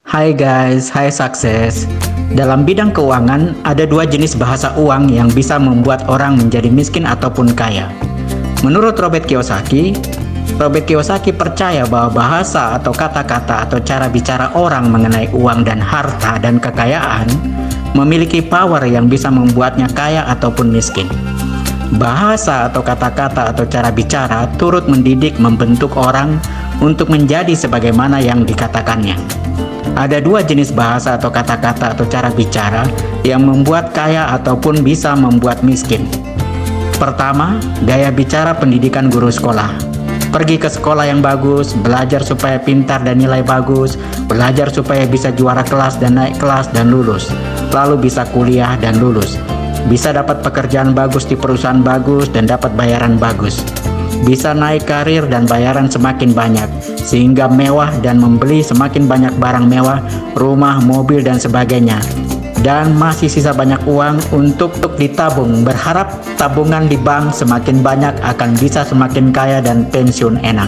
Hai guys, hai sukses. Dalam bidang keuangan, ada dua jenis bahasa uang yang bisa membuat orang menjadi miskin ataupun kaya. Menurut Robert Kiyosaki percaya bahwa bahasa atau kata-kata atau cara bicara orang mengenai uang dan harta dan kekayaan memiliki power yang bisa membuatnya kaya ataupun miskin. Bahasa atau kata-kata atau cara bicara turut mendidik membentuk orang untuk menjadi sebagaimana yang dikatakannya. Ada dua jenis bahasa atau kata-kata atau cara bicara yang membuat kaya ataupun bisa membuat miskin. Pertama, gaya bicara pendidikan guru sekolah. Pergi ke sekolah yang bagus, belajar supaya pintar dan nilai bagus, belajar supaya bisa juara kelas dan naik kelas dan lulus, lalu bisa kuliah dan lulus, bisa dapat pekerjaan bagus di perusahaan bagus dan dapat bayaran bagus, bisa naik karir dan bayaran semakin banyak, sehingga mewah dan membeli semakin banyak barang mewah, rumah, mobil, dan sebagainya. Dan masih sisa banyak uang untuk ditabung, berharap tabungan di bank semakin banyak akan bisa semakin kaya dan pensiun enak.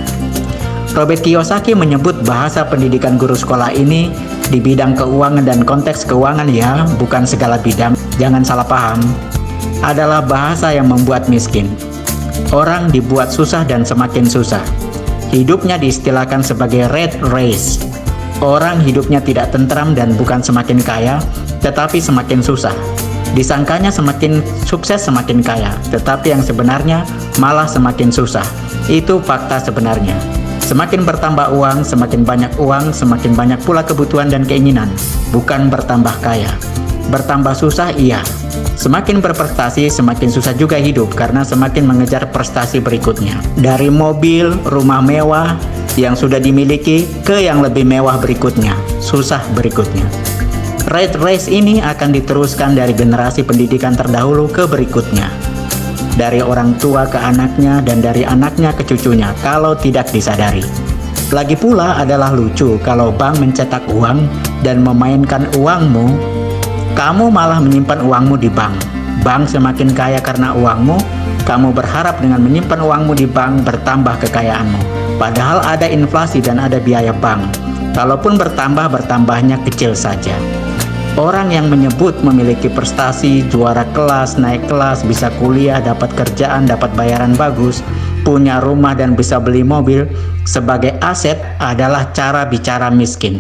Robert Kiyosaki menyebut bahasa pendidikan guru sekolah ini di bidang keuangan dan konteks keuangan ya, bukan segala bidang, jangan salah paham, adalah bahasa yang membuat miskin. Orang dibuat susah dan semakin susah. Hidupnya diistilahkan sebagai rat race. Orang hidupnya tidak tentram dan bukan semakin kaya, tetapi semakin susah. Disangkanya semakin sukses semakin kaya, tetapi yang sebenarnya malah semakin susah. Itu fakta sebenarnya. Semakin bertambah uang, semakin banyak pula kebutuhan dan keinginan, bukan bertambah kaya. Bertambah susah iya. Semakin berprestasi, semakin susah juga hidup karena semakin mengejar prestasi berikutnya. Dari mobil, rumah mewah yang sudah dimiliki ke yang lebih mewah berikutnya, susah berikutnya. Rat race ini akan diteruskan dari generasi pendidikan terdahulu ke berikutnya. Dari orang tua ke anaknya dan dari anaknya ke cucunya kalau tidak disadari. Lagi pula adalah lucu kalau bank mencetak uang dan memainkan uangmu, kamu malah menyimpan uangmu di bank. Bank semakin kaya karena uangmu, kamu berharap dengan menyimpan uangmu di bank bertambah kekayaanmu. Padahal ada inflasi dan ada biaya bank. Kalaupun bertambahnya kecil saja. Orang yang menyebut memiliki prestasi, juara kelas, naik kelas, bisa kuliah, dapat kerjaan, dapat bayaran bagus, punya rumah dan bisa beli mobil sebagai aset adalah cara bicara miskin.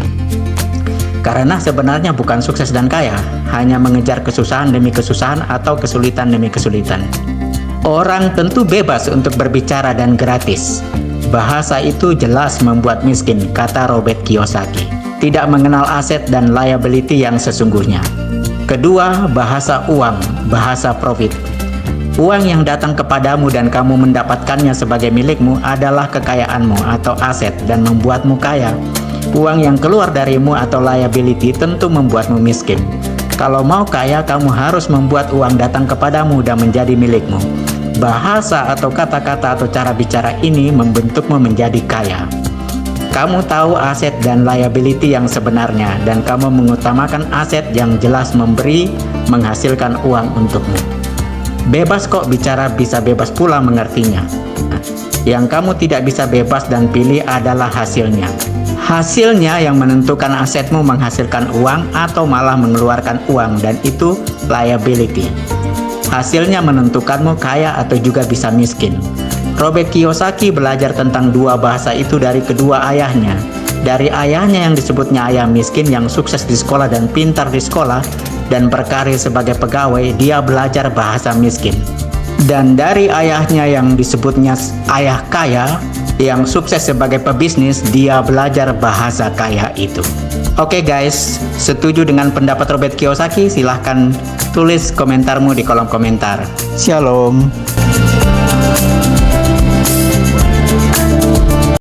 Karena sebenarnya bukan sukses dan kaya, hanya mengejar kesusahan demi kesusahan atau kesulitan demi kesulitan. Orang tentu bebas untuk berbicara dan gratis. Bahasa itu jelas membuat miskin, kata Robert Kiyosaki. Tidak mengenal aset dan liability yang sesungguhnya. Kedua, bahasa uang, bahasa profit. Uang yang datang kepadamu dan kamu mendapatkannya sebagai milikmu adalah kekayaanmu atau aset dan membuatmu kaya. Uang yang keluar darimu atau liability tentu membuatmu miskin. Kalau mau kaya, kamu harus membuat uang datang kepadamu dan menjadi milikmu. Bahasa atau kata-kata atau cara bicara ini membentukmu menjadi kaya. Kamu tahu aset dan liability yang sebenarnya dan kamu mengutamakan aset yang jelas menghasilkan uang untukmu. Bebas kok bicara, bisa bebas pula mengertinya. Yang kamu tidak bisa bebas dan pilih adalah hasilnya. Hasilnya yang menentukan asetmu menghasilkan uang atau malah mengeluarkan uang, dan itu liability. Hasilnya menentukanmu kaya atau juga bisa miskin. Robert Kiyosaki belajar tentang dua bahasa itu dari kedua ayahnya. Dari ayahnya yang disebutnya ayah miskin yang sukses di sekolah dan pintar di sekolah dan berkarir sebagai pegawai, dia belajar bahasa miskin. Dan dari ayahnya yang disebutnya ayah kaya yang sukses sebagai pebisnis, dia belajar bahasa kaya itu. Oke guys, setuju dengan pendapat Robert Kiyosaki? Silahkan tulis komentarmu di kolom komentar. Shalom.